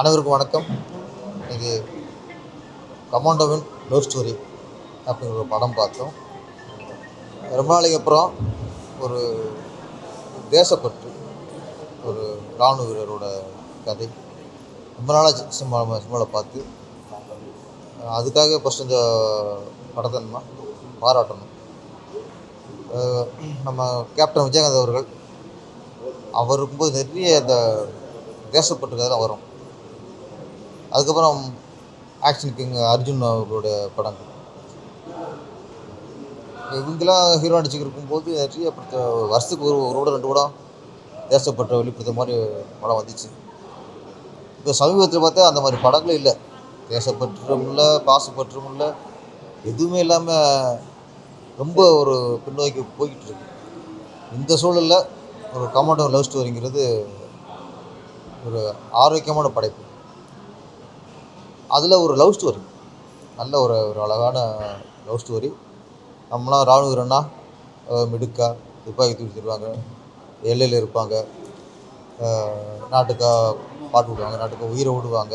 அனைவருக்கும் வணக்கம். இன்னைக்கு கமாண்டோவின் லவ் ஸ்டோரி அப்படிங்கிற ஒரு படம் பார்த்தோம். ரொம்ப நாளைக்கு அப்புறம் ஒரு தேசப்பற்று, ஒரு இராணுவ வீரரோட கதை. ரொம்ப நாளாக சினிமாவில் பார்த்து அதுக்காக ஃபஸ்ட் இந்த படத்தை நம்ம பாராட்டணும். நம்ம கேப்டன் விஜயகாந்த் அவர்கள் அவர் இருக்கும்போது நிறைய இந்த தேசப்பற்று கதைலாம் வரும். அதுக்கப்புறம் ஆக்ஷன் கிங் அர்ஜுன் அவர்களோட படங்கள், இவங்கெல்லாம் ஹீரோ நடிச்சுக்கிட்டு இருக்கும்போது நிறைய வருஷத்துக்கு ஒரு கூட 2 படம் தேசப்பற்ற வெளிப்படுத்த மாதிரி படம் வந்துச்சு. இப்போ சமீபத்தில் பார்த்தா அந்த மாதிரி படங்களும் இல்லை. தேசப்பற்றும் இல்லை, பாசப்பற்றும் இல்லை, எதுவுமே இல்லாமல் ரொம்ப ஒரு பின்னோக்கி போய்கிட்டு இருக்கு. இந்த சூழலில் ஒரு கமாண்டோ லவ் ஸ்டோரிங்கிறது ஒரு ஆரோக்கியமான படைப்பு. அதில் ஒரு லவ் ஸ்டோரி, நல்ல ஒரு அழகான லவ் ஸ்டோரி. நம்மளாம் இராணுவ வீரன்னா மிடுக்கா துப்பாக்கி தூக்கி தருவாங்க, எல்லையில் இருப்பாங்க, நாட்டுக்காக பாட்டு விடுவாங்க, நாட்டுக்கு உயிரை விடுவாங்க.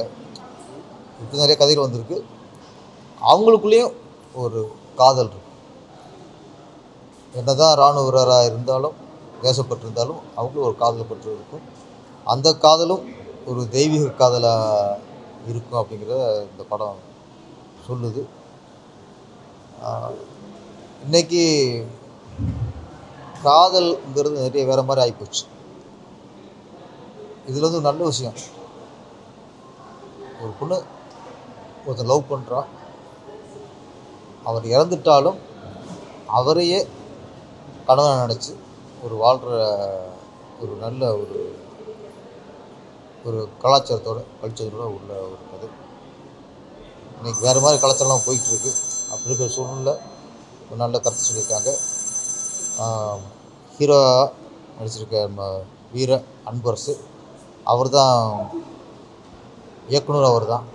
இப்படி நிறைய கதைகள் வந்திருக்கு. அவங்களுக்குள்ளேயும் ஒரு காதல் இருக்கும். என்ன தான் இராணுவ வீரராக இருந்தாலும், தேசப்பட்டு இருந்தாலும் அவங்களும் ஒரு காதல் பற்று இருக்கும். அந்த காதலும் ஒரு தெய்வீக காதலாக இருக்கும் அப்படிங்கிறத இந்த படம் சொல்லுது. இன்றைக்கி காதல்ங்கிறது நிறைய வேறு மாதிரி ஆகிப்போச்சு. இதில் வந்து நல்ல விஷயம், ஒரு பொண்ணு ஒருத்தர் லவ் பண்ணுறான், அவர் இறந்துட்டாலும் அவரையே கணவனை நினச்சி ஒரு வாழ்கிற ஒரு நல்ல ஒரு கல்ச்சரோட உள்ள ஒரு கதை. இன்றைக்கி வேறு மாதிரி கலாச்சாரம்லாம் போயிட்டுருக்கு. அப்படி இருக்கிற சூழ்நிலை ஒரு நல்ல கருத்து சொல்லியிருக்காங்க. ஹீரோ நடிச்சிருக்க நம்ம வீர அன்பரசு, அவர் தான் இயக்குனர், அவர் தான்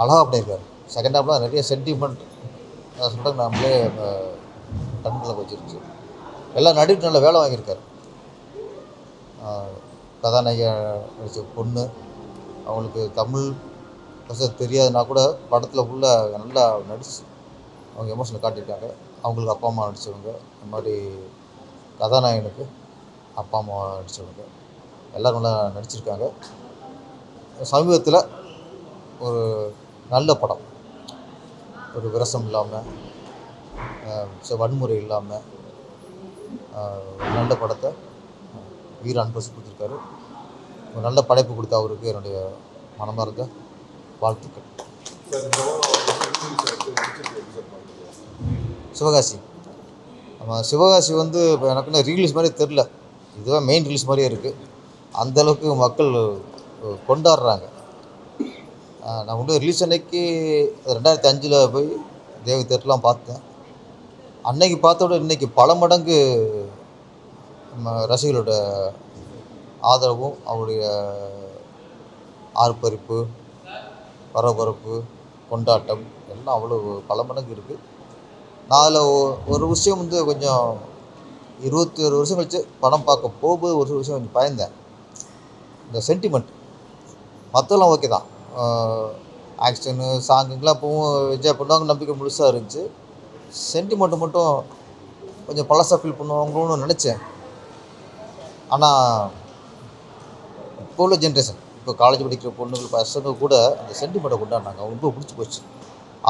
அழகாக பண்ணியிருக்காரு. செகண்ட் ஹாஃப்லாம் நிறைய சென்டிமெண்ட் சொல்லிட்டு நம்மளே கண்களை வச்சிருச்சு. எல்லாம் நடிப்பு நல்ல வேலை வாங்கியிருக்காரு. கதாநாயகி நடித்த பொண்ணு, அவங்களுக்கு தமிழ் தெரியாதுன்னா கூட படத்தில் ஃபுல்லாக நல்லா நடிச்சு அவங்க எமோஷனை காட்டியிருக்காங்க. அவங்களுக்கு அப்பா அம்மா நடித்தவங்க, இந்த மாதிரி கதாநாயகனுக்கு அப்பா அம்மா நடித்தவங்க எல்லோரும் நல்லா நடிச்சிருக்காங்க. சமீபத்தில் ஒரு நல்ல படம், ஒரு விரசம் இல்லாமல், வன்முறை இல்லாமல் நல்ல படத்தை வீர அன்பரசு கொடுத்துருக்காரு. ஒரு நல்ல படைப்பு கொடுத்த அவருக்கு என்னுடைய மனமார்ந்த வாழ்த்துக்கள். சிவகாசி, நம்ம சிவகாசி வந்து இப்போ எனக்குன்னு ரீலீஸ் மாதிரி தெரில, இதுவே மெயின் ரிலீஸ் மாதிரியே இருக்குது. அந்தளவுக்கு மக்கள் கொண்டாடுறாங்க. நான் வந்து ரிலீஸ் அன்னைக்கு 2005 போய் தேவி தேட்டர்லாம் பார்த்தேன். அன்னைக்கு பார்த்தோட இன்றைக்கி பல மடங்கு நம்ம ரசிகர்களோட ஆதரவும் அவருடைய ஆர்ப்பரிப்பு, பரபரப்பு, கொண்டாட்டம் எல்லாம் அவ்வளோ பல மடங்கு இருக்குது. நான் அதில் ஒரு விஷயம் வந்து கொஞ்சம் 21 வருஷம் கழிச்சு படம் பார்க்க போகும்போது ஒரு விஷயம் கொஞ்சம் பயந்தேன். இந்த சென்டிமெண்ட் மற்றெல்லாம் ஓகே தான், ஆக்ஷனு சாங்குங்கெலாம் அப்பவும் என்ஜாய் பண்ணுவாங்க, நம்பிக்கை முழுசாக இருந்துச்சு. சென்டிமெண்ட்டு மட்டும் கொஞ்சம் பழசாக ஃபீல் பண்ணுவாங்களோன்னு நினச்சேன். ஆனால் இப்போ உள்ள ஜென்ரேஷன், இப்போ காலேஜ் படிக்கிற பொண்ணுங்கள் பசங்க கூட அந்த சென்டிமெண்ட்டை கொண்டாடினாங்க, அவங்க ரொம்ப பிடிச்சி போச்சு.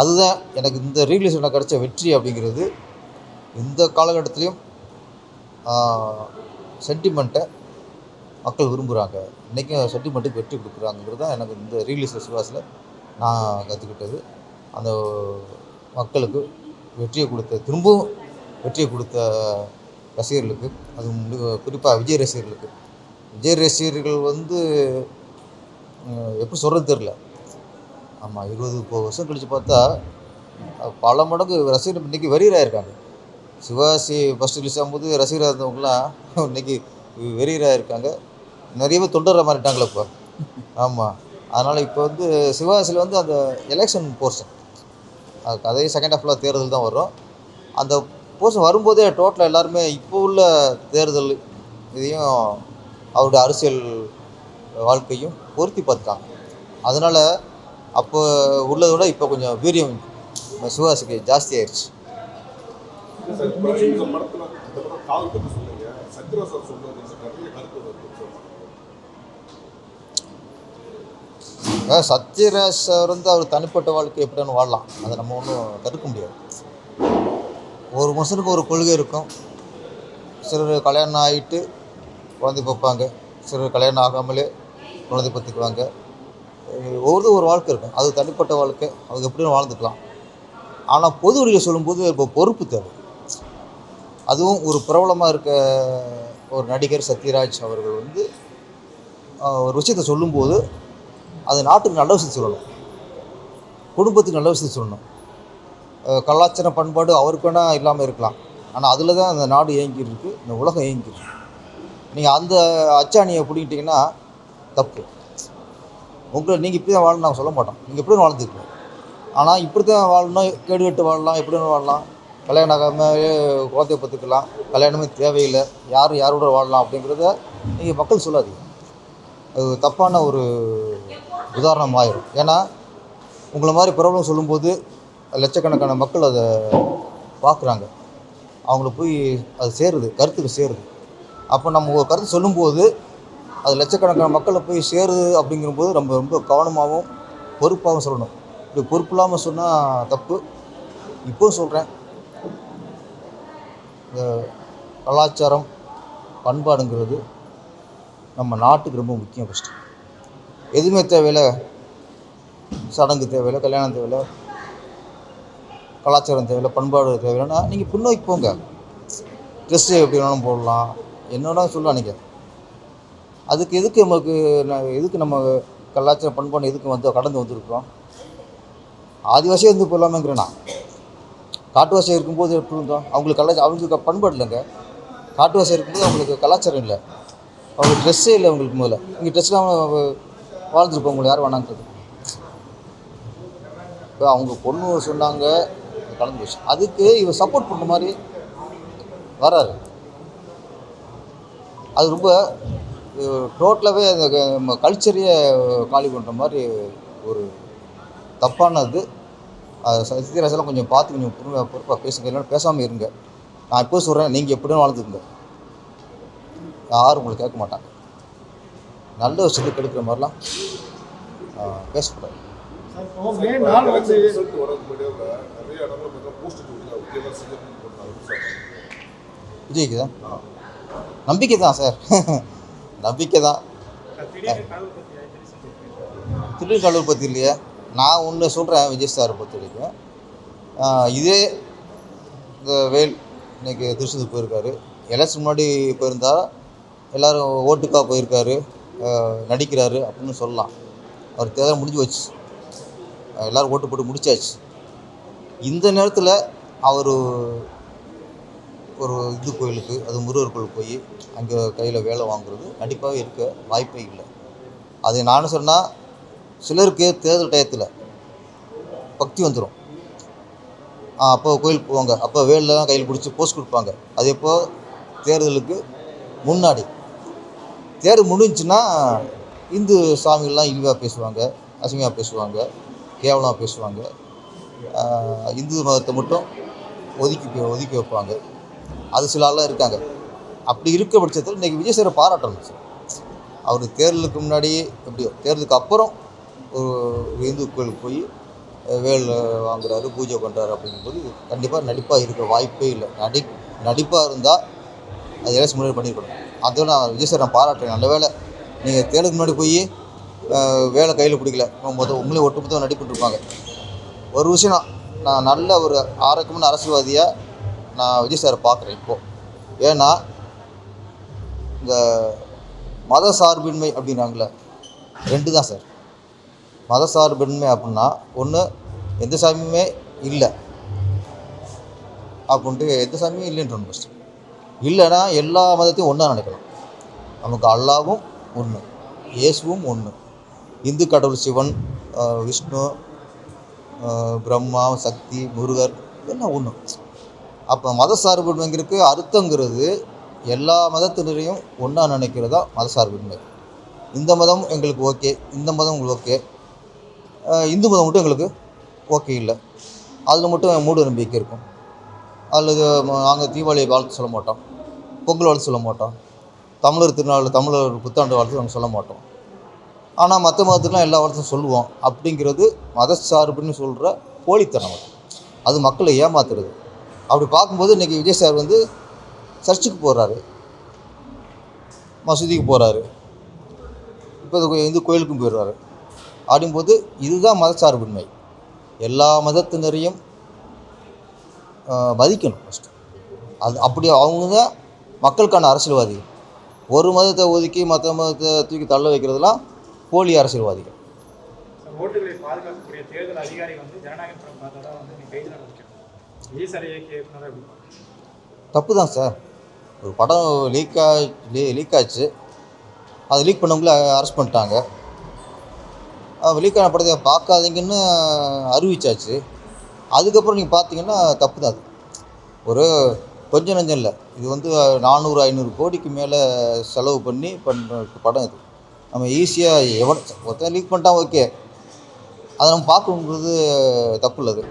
அதுதான் எனக்கு இந்த ரீலீஸ் எனக்கு கிடைச்ச வெற்றி அப்படிங்கிறது. இந்த காலகட்டத்துலேயும் சென்டிமெண்ட்டை மக்கள் விரும்புகிறாங்க, இன்றைக்கும் சென்டிமெண்ட்டுக்கு வெற்றி கொடுக்குறாங்கிறது தான் எனக்கு இந்த ரீலீஸ் சிவாஸில் நான் கற்றுக்கிட்டது. அந்த மக்களுக்கு வெற்றியை கொடுத்த, திரும்பவும் வெற்றியை கொடுத்த ரசிகர்களுக்கு, அது குறிப்பாக விஜய் ரசிகர்கள் வந்து எப்படி சொல்கிறது தெரில. ஆமாம், 20-30 வருஷம் கழித்து பார்த்தா பல மடங்கு ரசிகர்கள் இன்றைக்கி வெறியராக இருக்காங்க. சிவாசி ஃபஸ்ட் ரிலீஸ் ஆகும்போது ரசிகராக இருந்தவங்களாம் இன்றைக்கி வெறியராக இருக்காங்க. நிறைய பேர் தொண்டரை மாறிட்டாங்களே இப்போ. ஆமாம், அதனால் இப்போ வந்து சிவாசியில் வந்து அந்த எலெக்ஷன் போர்ஷன், அதே செகண்ட் ஹாஃபில் தேர்தல் தான் வரும். அந்த போர்ஷன் வரும்போதே டோட்டலாக எல்லாருமே இப்போ உள்ள தேர்தல் இதையும் அவருடைய அரசியல் வாழ்க்கையும் பொருத்தி பார்த்துட்டாங்க. அதனால் அப்போ உள்ளதை விட இப்போ கொஞ்சம் வீரியம் சிவகாசிக்கு ஜாஸ்தி ஆயிடுச்சு. சத்யராஜ் சார் அவர் தனிப்பட்ட வாழ்க்கை எப்படின்னு வாழலாம், அதை நம்ம ஒன்றும் தடுக்க முடியாது. ஒரு மனுஷனுக்கு ஒரு கொள்கை இருக்கும். சிலர் கல்யாணம் ஆகிட்டு குழந்தை பார்ப்பாங்க, சிலர் கல்யாணம் ஆகாமலே குழந்தை பார்த்துக்குவாங்க. ஒரு வாழ்க்கை இருக்கும், அது தனிப்பட்ட வாழ்க்கை, அது எப்படின்னு வாழ்ந்துக்கலாம். ஆனால் பொது வழியில் சொல்லும்போது இப்போ பொறுப்பு தேவை. அதுவும் ஒரு பிரபலமாக இருக்க ஒரு நடிகர் சத்யராஜ் அவர்கள் ஒரு விஷயத்தை சொல்லும்போது அது நாட்டுக்கு நல்ல விஷயத்தை சொல்லணும், குடும்பத்துக்கு நல்ல விஷயத்தை சொல்லணும். கலாச்சார பண்பாடு அவருக்கு வேணால் இல்லாமல் இருக்கலாம், ஆனால் அதில் தான் அந்த நாடு இயங்கிட்டு இருக்குது, இந்த உலகம் இயங்கிட்டு. நீங்கள் அந்த அச்சாணியை பிடிக்கிட்டிங்கன்னா தப்பு. நீங்கள் இப்படி தான் வாழணும் நாங்கள் சொல்ல மாட்டோம், நீங்கள் எப்படி வாழ்ந்துக்கலாம். ஆனால் இப்படி தான் வாழணும், கேடுகட்டு வாழலாம், எப்படி வாழலாம், கல்யாணம் ஆகாமல் குழந்தைய பார்த்துக்கலாம், கல்யாணமே தேவையில்லை, யாரோட வாழலாம் அப்படிங்கிறத நீங்கள் மக்கள் சொல்லாதீங்க. அது தப்பான ஒரு உதாரணம் ஆயிரும். ஏன்னா உங்களை மாதிரி பிரபலம் சொல்லும்போது லட்சக்கணக்கான மக்கள் அதை பார்க்குறாங்க, அவங்கள போய் அது சேருது, கருத்துக்கு சேருது. அப்போ நம்ம ஒரு கருத்து சொல்லும்போது அது லட்சக்கணக்கான மக்களை போய் சேருது அப்படிங்கும்போது நம்ம ரொம்ப கவனமாகவும் பொறுப்பாகவும் சொல்லணும். இப்படி பொறுப்பு இல்லாமல் சொன்னால் தப்பு. இப்போவும் சொல்கிறேன், இந்த கலாச்சாரம் பண்பாடுங்கிறது நம்ம நாட்டுக்கு ரொம்ப முக்கியம். ஃபஸ்ட்டு எதுவுமே தேவையில்லை, சடங்கு தேவையில்லை, கல்யாணம் தேவையில்லை, கலாச்சாரம் தேவையில்லை, பண்பாடு தேவையில்லைன்னா நீங்கள் பின்னோக்கி போங்க. ட்ரெஸ்ஸு எப்படி வேணாலும் போடலாம், என்னோட சொல்லலாம். நீங்கள் அதுக்கு எதுக்கு நம்ம கலாச்சார பண்பாடு எதுக்கு கடந்து வந்திருக்கிறோம்? ஆதிவாசியாக இருந்து போகலாமேங்கிறேன்னா, காட்டுவாசியாக இருக்கும்போது எப்படி இருந்தோம்? அவங்களுக்கு பண்பாடு இல்லைங்க. காட்டுவாசியாக இருக்கும்போது அவங்களுக்கு கலாச்சாரம் இல்லை, அவங்களுக்கு ட்ரெஸ்ஸே இல்லை. அவங்களுக்கு முதல்ல இங்கே ட்ரெஸ்லாம் வாழ்ந்துருப்போம், உங்களுக்கு யார் வேணாங்கிறது. இப்போ அவங்க பொண்ணு சொன்னாங்க, கலந்து போச்சு. அதுக்கு இவர் சப்போர்ட் பண்ணுற மாதிரி வராரு. அது ரொம்ப டோட்டலாகவே அந்த கல்ச்சரையே காலி பண்ணுற மாதிரி ஒரு தப்பானது. சத்யராஜெல்லாம் கொஞ்சம் பார்த்து கொஞ்சம் பொறுப்பாக பேசுங்க, இல்லைன்னா பேசாமல் இருங்க. நான் இப்போ சொல்கிறேன், நீங்கள் எப்படின்னு வாழ்ந்துக்குங்க, யாரும் உங்களுக்கு கேட்க மாட்டாங்க. நல்ல விஷயத்தை கெடுக்கிற மாதிரிலாம் பேசக்கூடாது. விஜய்க்கு தான் நம்பிக்கை தான் சார், நம்பிக்கை தான். திடீர் கடவுள் பற்றி இல்லையா? நான் ஒன்று சொல்கிறேன், விஜய் சாரை பொறுத்த வரைக்கும் இதே இந்த வேல் இன்றைக்கி திருச்செந்தூர் போயிருக்காரு. எலெக்ஷன் முன்னாடி போயிருந்தால் எல்லோரும் ஓட்டுக்காக போயிருக்காரு, நடிக்கிறாரு அப்படின்னு சொல்லலாம். அவர் தேர்தல் முடிஞ்சு வச்சு எல்லோரும் ஓட்டு போட்டு முடிச்சாச்சு. இந்த நேரத்தில் அவர் ஒரு கோயிலுக்கு, அது முருகர் கோயிலுக்கு போய் அங்கே கையில் வேலை வாங்குறது கண்டிப்பாகவே இருக்க வாய்ப்பே இல்லை. அது நானும் சொன்னால், சிலருக்கு தேர்தல் டயத்தில் பக்தி வந்துடும், அப்போ கோயிலுக்கு போவாங்க, அப்போ வேலெலாம் கையில் பிடிச்சி போஸ்ட் கொடுப்பாங்க. அது எப்போ? தேர்தலுக்கு முன்னாடி. தேர்தல் முடிஞ்சுன்னா இந்து சாமிகள்லாம் இழிவாக பேசுவாங்க, அசிங்கமாக பேசுவாங்க, கேவலமாக பேசுவாங்க. இந்து மதத்தை மட்டும் ஒதுக்கி வைப்பாங்க. அது சில ஆள்லாம் இருக்காங்க. அப்படி இருக்க பட்சத்தில் இன்றைக்கி விஜய் சாரை பாராட்டணும் சார். அவர் தேர்தலுக்கு முன்னாடி எப்படியோ, தேர்தலுக்கு அப்புறம் ஒரு இந்து கோயிலுக்கு போய் வேல் வாங்குறாரு, பூஜை பண்ணுறாரு அப்படிங்கும்போது கண்டிப்பாக நடிப்பாக இருக்க வாய்ப்பே இல்லை. நடிப்பாக இருந்தால் அது எலெக்ஷன் முன்னாடி பண்ணியிருக்கணும். அதுவும் நான் விஜய் சார் பாராட்டுறேன். நல்ல வேலை நீங்கள் தேர்தலுக்கு முன்னாடி போய் வேலை கையில் பிடிக்கல, உங்களே ஒட்டுமொத்தமாக நடிப்புட்டுருப்பாங்க. ஒரு விஷயம், நான் நல்ல ஒரு ஆரோக்கியமான அரசியல்வாதியாக நான் விஜய் சாரை பார்க்குறேன் இப்போது. ஏன்னா இந்த மத சார்பின்மை அப்படின்னாங்களே, 2 தான் சார். மத சார்பின்மை அப்படின்னா, ஒன்று எந்த சாமியுமே இல்லை அப்படின்ட்டு, எந்த சாமியும் இல்லைன்றோம். ஃபஸ்ட்டு இல்லைன்னா எல்லா மதத்தையும் ஒன்றா நினைக்கலாம். நமக்கு அல்லாவும் ஒன்று, இயேசுவும் ஒன்று, இந்து கடவுள் சிவன், விஷ்ணு, பிரம்மா, சக்தி, முருகர் இதெல்லாம் ஒன்று. அப்போ மத சார்பின்மைங்கிறதுக்கு அர்த்தங்கிறது எல்லா மதத்தினரையும் ஒன்றா நினைக்கிறதா மத சார்பின்மை. இந்த மதம் எங்களுக்கு ஓகே, இந்த மதம் உங்களுக்கு ஓகே, இந்து மதம் மட்டும் எங்களுக்கு ஓகே இல்லை. அதில் மட்டும் மூட நம்பிக்கை இருக்கும். அல்லது நாங்கள் தீபாவளி வாழ்த்து சொல்ல மாட்டோம், பொங்கல் வாழ்த்து சொல்ல மாட்டோம், தமிழர் திருநாள் தமிழர் புத்தாண்டு வாழ்த்து நாங்கள் சொல்ல மாட்டோம். ஆனால் மற்ற மதத்துக்குலாம் எல்லா வாழ்த்தும் சொல்லுவோம். அப்படிங்கிறது மதச்சார்புன்னு சொல்கிற போலித்தனம். அது மக்களை ஏமாத்துறது. அப்படி பார்க்கும்போது இன்றைக்கி விஜய் சார் வந்து சர்ச்சுக்கு போகிறாரு, மசூதிக்கு போகிறாரு, இப்போ இந்து கோயிலுக்கும் போயிடுறாரு. அப்படிங்கும்போது இதுதான் மதச்சார்பின்மை. எல்லா மதத்தினரையும் மதிக்கணும் ஃபஸ்ட்டு. அது அப்படி அவங்க தான் மக்களுக்கான அரசியல்வாதிகள். ஒரு மதத்தை ஒதுக்கி மற்ற மதத்தை தூக்கி தள்ள வைக்கிறதுலாம் போலி அரசியல்வாதிகள். ஓட்டுகளை பாதுகாக்கக்கூடிய தேர்தல் அதிகாரி வந்து ஜனநாயகம் படம் பார்த்தா வந்து கைது நடவடிக்கணும். விஜய் சார் இயக்கிய இயக்குனர் எப்படி தப்பு தான் சார். ஒரு படம் லீக் ஆச்சு, அது லீக் பண்ணவங்கள அரெஸ்ட் பண்ணிட்டாங்க. லீக் ஆன படத்தை பார்க்காதீங்கன்னு அறிவிச்சாச்சு. அதுக்கப்புறம் நீங்கள் பார்த்தீங்கன்னா தப்பு தான். அது ஒரு கொஞ்சம் நஞ்சம் இல்லை. இது வந்து 400-500 கோடிக்கு மேலே செலவு பண்ணி பண்ணுற படம் இது. நம்ம ஈஸியாக ஒருத்தன் லீக் பண்ணிட்டான், ஓகே, அதை நம்ம பார்க்கணுங்கிறது தப்பு இல்லை.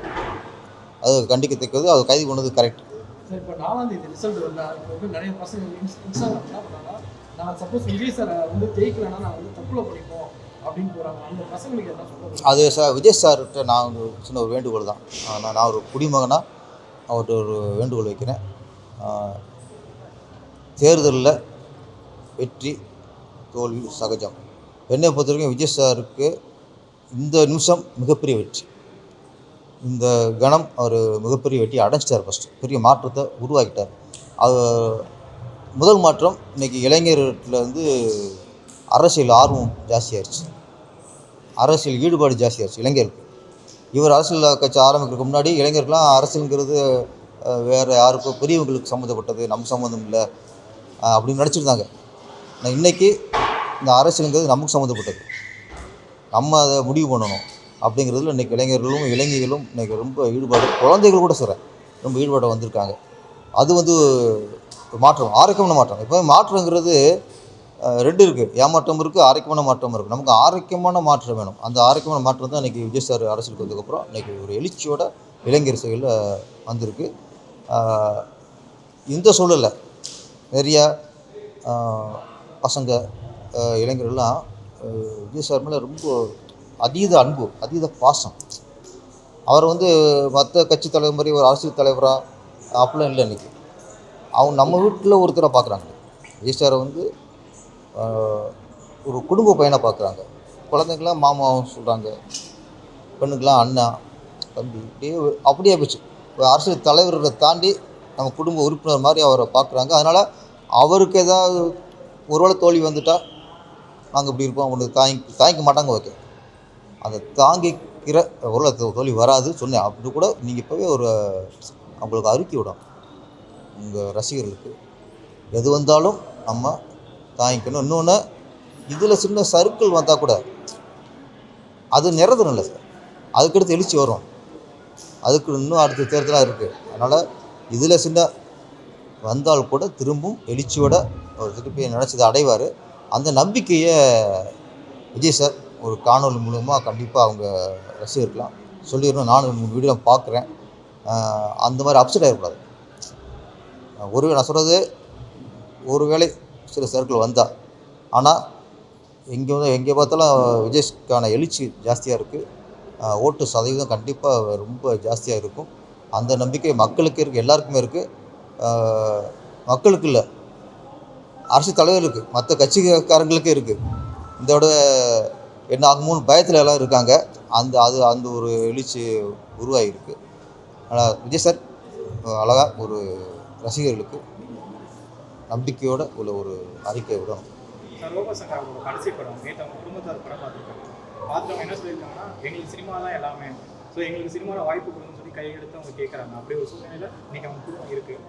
அது கண்டிக்கத்தக்கது. அது கைது பண்ணது கரெக்ட். சார், இப்போ 4ஆம் தேதி ரிசல்ட் வந்தா இப்போ வந்து நிறைய பசங்க இன்ஸ்டாகிராம் என்ன பண்ணாங்கன்னா, நான் சப்போஸ் விஜய் சார் வந்து ஜெயிக்கலைன்னா நான் வந்து தற்கொலை பண்ணிப்போம் அப்படின்னு போகிறாங்க. அந்த பசங்களுக்கு என்ன சொல்கிறது? அது சார் விஜய் சார்கிட்ட நான் சின்ன ஒரு வேண்டுகோள் தான். நான் ஒரு குடிமகனாக அவர்கிட்ட ஒரு வேண்டுகோள் வைக்கிறேன். தேர்தலில் வெற்றி தோல்வி சகஜம். என்னை பொறுத்த வரைக்கும் விஜய் சாருக்கு இந்த நிமிஷம் மிகப்பெரிய வெற்றி. இந்த கணம் அவர் மிகப்பெரிய வெற்றி அடைஞ்சிட்டார். ஃபஸ்ட்டு பெரிய மாற்றத்தை உருவாக்கிட்டார். அது முதல் மாற்றம். இன்றைக்கி இளைஞர்களில் வந்து அரசியல் ஆர்வம் ஜாஸ்தியாகிடுச்சு, அரசியல் ஈடுபாடு ஜாஸ்தியாகிடுச்சு இளைஞருக்கு. இவர் அரசியல் கட்சி ஆரம்பிக்கிறதுக்கு முன்னாடி இளைஞர்கள்லாம் அரசியலுங்கிறது வேறு யாருக்கோ பெரியவங்களுக்கு சம்மந்தப்பட்டது, நம்ம சம்மந்தம் இல்லை அப்படின்னு நினச்சிருந்தாங்க. ஆனால் இன்றைக்கி இந்த அரசியலுங்கிறது நமக்கு சம்மந்தப்பட்டது, நம்ம அதை முடிவு பண்ணணும் அப்படிங்கிறதுல இன்றைக்கி இளைஞர்களும் இன்றைக்கி ரொம்ப ஈடுபாடு, குழந்தைகள் கூட சொல்கிறேன், ரொம்ப ஈடுபாடு வந்திருக்காங்க. அது வந்து மாற்றம், ஆரோக்கியமான மாற்றம். இப்போ மாற்றங்கிறது ரெண்டு இருக்குது. ஏமாற்றம் இருக்குது, ஆரோக்கியமான மாற்றம் இருக்குது. நமக்கு ஆரோக்கியமான மாற்றம் வேணும். அந்த ஆரோக்கியமான மாற்றம் தான் இன்றைக்கி விஜய் சார் அரசியலுக்கு வந்ததுக்கப்புறம் இன்றைக்கி ஒரு எழுச்சியோட இளைஞர் செயலில் வந்திருக்கு. இந்த சூழலில் நிறையா பசங்க இளைஞர்கள்லாம் விஜய் சார் மேலே ரொம்ப அதீத அன்பு, அதீத பாசம். அவர் வந்து மற்ற கட்சி தலைவர் மாதிரி ஒரு அரசியல் தலைவராக அப்படிலாம் இல்லை. இன்றைக்கி அவங்க நம்ம வீட்டில் ஒருத்தரை பார்க்குறாங்க. விஜய் சாரை வந்து ஒரு குடும்ப பையனை பார்க்குறாங்க. குழந்தைங்களாம் மாமாவும் சொல்கிறாங்க, பெண்ணுக்கெலாம் அண்ணா தம்பி, அப்படியே போச்சு. அரசியல் தலைவர்களை தாண்டி நம்ம குடும்ப உறுப்பினர் மாதிரி அவரை பார்க்குறாங்க. அதனால் அவருக்கு ஏதாவது ஒருவேளை தோல்வி வந்துட்டால் நாங்கள் இப்படி இருப்போம் ஒன்று தாங்கிக்க மாட்டாங்க. ஓகே, அதை தாங்கிக்கிற ஒருவேளை தோல்வி வராது சொன்னேன். அப்படி கூட நீங்கள் இப்போவே ஒரு அவங்களுக்கு அறிக்கை விடும் உங்கள் ரசிகர்களுக்கு, எது வந்தாலும் நம்ம தாங்கிக்கணும். இன்னொன்று, இதில் சின்ன சர்க்கிள் வந்தால் கூட அது நிறதும் இல்லை சார், அதுக்கடுத்து எழுச்சி வரும். அதுக்கு இன்னும் அடுத்த தேர்தலாக இருக்குது. அதனால் இதில் சின்ன வந்தால் கூட திரும்பவும் எழுச்சியோட அவர் திருப்பி நினச்சதை அடைவார். அந்த நம்பிக்கையை விஜய் சார் ஒரு காணொலி மூலமாக கண்டிப்பாக அவங்க ரசிகர்களாம் சொல்லிடணும். நானும் 3 வீடியோ பார்க்குறேன். அந்த மாதிரி அப்செட் ஆகிடக்கூடாது. நான் சொல்கிறது, ஒரு வேளை சில சர்க்கிள் வந்தால், ஆனால் எங்கே பார்த்தாலும் விஜய்க்கான எழுச்சி ஜாஸ்தியாக இருக்குது. ஓட்டு சதவீதம் கண்டிப்பாக ரொம்ப ஜாஸ்தியாக இருக்கும். அந்த நம்பிக்கை மக்களுக்கு இருக்குது, எல்லாருக்குமே இருக்குது. மக்களுக்கு இல்லை, அரசு தலைவர்களுக்கு, மற்ற கட்சிக்காரங்களுக்கே இருக்குது. இதோட என்ன ஆகுமோன்னு பயத்தில் எல்லாம் இருக்காங்க. அந்த ஒரு எழுச்சி உருவாகிருக்கு. ஆனால் விஜய் சார் அழகாக ஒரு ரசிகர்களுக்கு நம்பிக்கையோட உள்ள ஒரு அறிக்கை விடணும். கடைசி படம் நேற்று அவங்க குடும்பத்தார் படம் பார்த்துருக்காங்க. என்ன சொல்லியிருக்காங்கன்னா, எங்களுக்கு சினிமா தான் எல்லாமே, ஸோ எங்களுக்கு சினிமாவில் வாய்ப்பு கொடுங்கன்னு சொல்லி கையெடுத்து அவங்க கேட்குறாங்க. அப்படி ஒரு சூழ்நிலையில் இன்றைக்கி அவங்க குடும்பம் இருக்குது.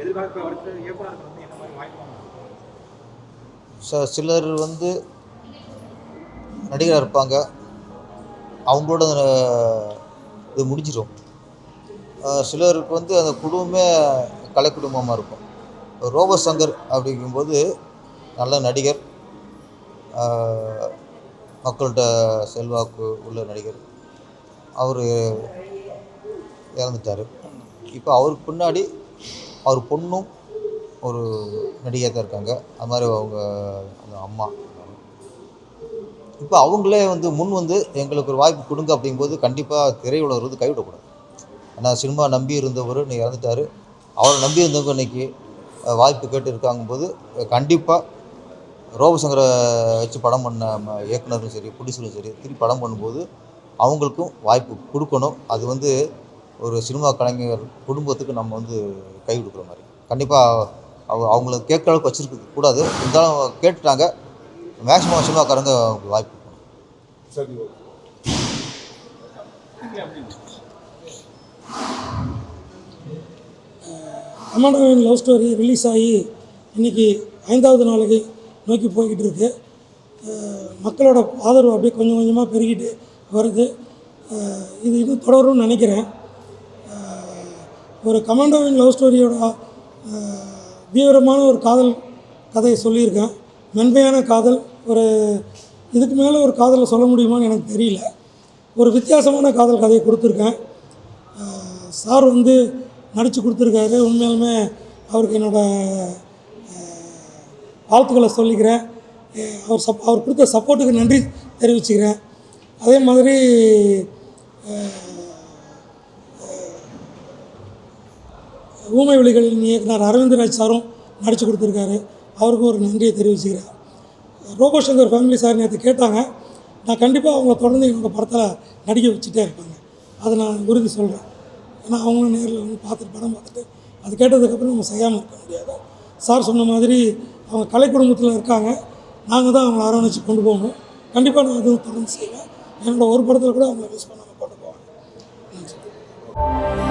எதிர்காலத்தில் அடுத்த இயக்குநர்கள் வந்து என்ன மாதிரி வாய்ப்பு சார்? சிலர் வந்து நடிகராக இருப்பாங்க, அவங்களோட இது முடிஞ்சிடும். சிலருக்கு வந்து அந்த குடும்பமே கலை குடும்பமாக இருக்கும். ரோபோ சங்கர் அப்படிங்கும்போது நல்ல நடிகர், மக்கள்கிட்ட செல்வாக்கு உள்ள நடிகர். அவர் இறந்துட்டார். இப்போ அவருக்கு பின்னாடி அவர் பொண்ணும் ஒரு நடிகையாக தான் இருக்காங்க. அது மாதிரி அவங்க அந்த அம்மா. இப்போ அவங்களே முன் எங்களுக்கு ஒரு வாய்ப்பு கொடுங்க அப்படிங்கும்போது கண்டிப்பாக திரையுலகர் கைவிடக்கூடாது. ஏன்னா சினிமா நம்பி இருந்தவர் இன்னைக்கு இறந்துட்டார். அவரை நம்பி இருந்தவங்க இன்னைக்கு வாய்ப்பு கேட்டு இருக்காங்கும்போது கண்டிப்பாக ரோபசங்கரை வச்சு படம் பண்ண இயக்குனரும் சரி, ப்ரொடியூசரும் சரி, திருப்பி படம் பண்ணும்போது அவங்களுக்கும் வாய்ப்பு கொடுக்கணும். அது ஒரு சினிமா கலைஞர் குடும்பத்துக்கு நம்ம கை கொடுக்குற மாதிரி. கண்டிப்பாக அவங்கள கேட்குற அளவுக்கு வச்சுருக்க கூடாது. இருந்தாலும் கேட்டுட்டாங்க. மேக்ஸிமம் சினிமாக்காரங்க அவங்களுக்கு வாய்ப்பு கொடுக்கணும். சரி. கமாண்டோவின் லவ் ஸ்டோரி ரிலீஸ் ஆகி இன்றைக்கி 5வது நாளைக்கு நோக்கி போய்கிட்டு இருக்கு. மக்களோட ஆதரவு அப்படியே கொஞ்சம் கொஞ்சமாக பெருகிட்டு வருது. இது இன்னும் தொடரும்னு நினைக்கிறேன். ஒரு கமாண்டோவின் லவ் ஸ்டோரியோட தீவிரமான ஒரு காதல் கதையை சொல்லியிருக்கேன். மென்மையான காதல். இதுக்கு மேலே ஒரு காதலை சொல்ல முடியுமான்னு எனக்கு தெரியல. ஒரு வித்தியாசமான காதல் கதையை கொடுத்துருக்கேன். சார் நடித்து கொடுத்துருக்காரு. உண்மையாலுமே அவருக்கு என்னோடய வாழ்த்துக்களை சொல்லிக்கிறேன். அவர் கொடுத்த சப்போர்ட்டுக்கு நன்றி தெரிவிச்சுக்கிறேன். அதே மாதிரி ஊமை விழிகளின் இயக்குனர் அரவிந்தராஜ் சாரும் நடித்து கொடுத்துருக்காரு. அவருக்கும் ஒரு நன்றியை தெரிவிச்சுக்கிறேன். ரோபோசங்கர் ஃபேமிலி சார் நேற்று கேட்டாங்க. நான் கண்டிப்பாக அவங்கள தொடர்ந்து என்னோடய படத்தில் நடிக்க வச்சுட்டே இருப்பாங்க. அதை நான் உறுதி சொல்கிறேன். ஏன்னா அவங்களும் நேரில் பார்த்துட்டு படம் பார்த்துட்டு அது கேட்டதுக்கப்புறம் நம்ம செய்யாமல் இருக்க முடியாது. சார் சொன்ன மாதிரி அவங்க கலை குடும்பத்தில் இருக்காங்க. நாங்கள் தான் அவங்கள அரவணைச்சு கொண்டு போகணும். கண்டிப்பாக நான் அதுவும் தொடர்ந்து செய்வேன். என்னோடய ஒரு படத்தில் கூட அவங்கள மிஸ் பண்ணாமல் கொண்டு போவேன். நன்றி.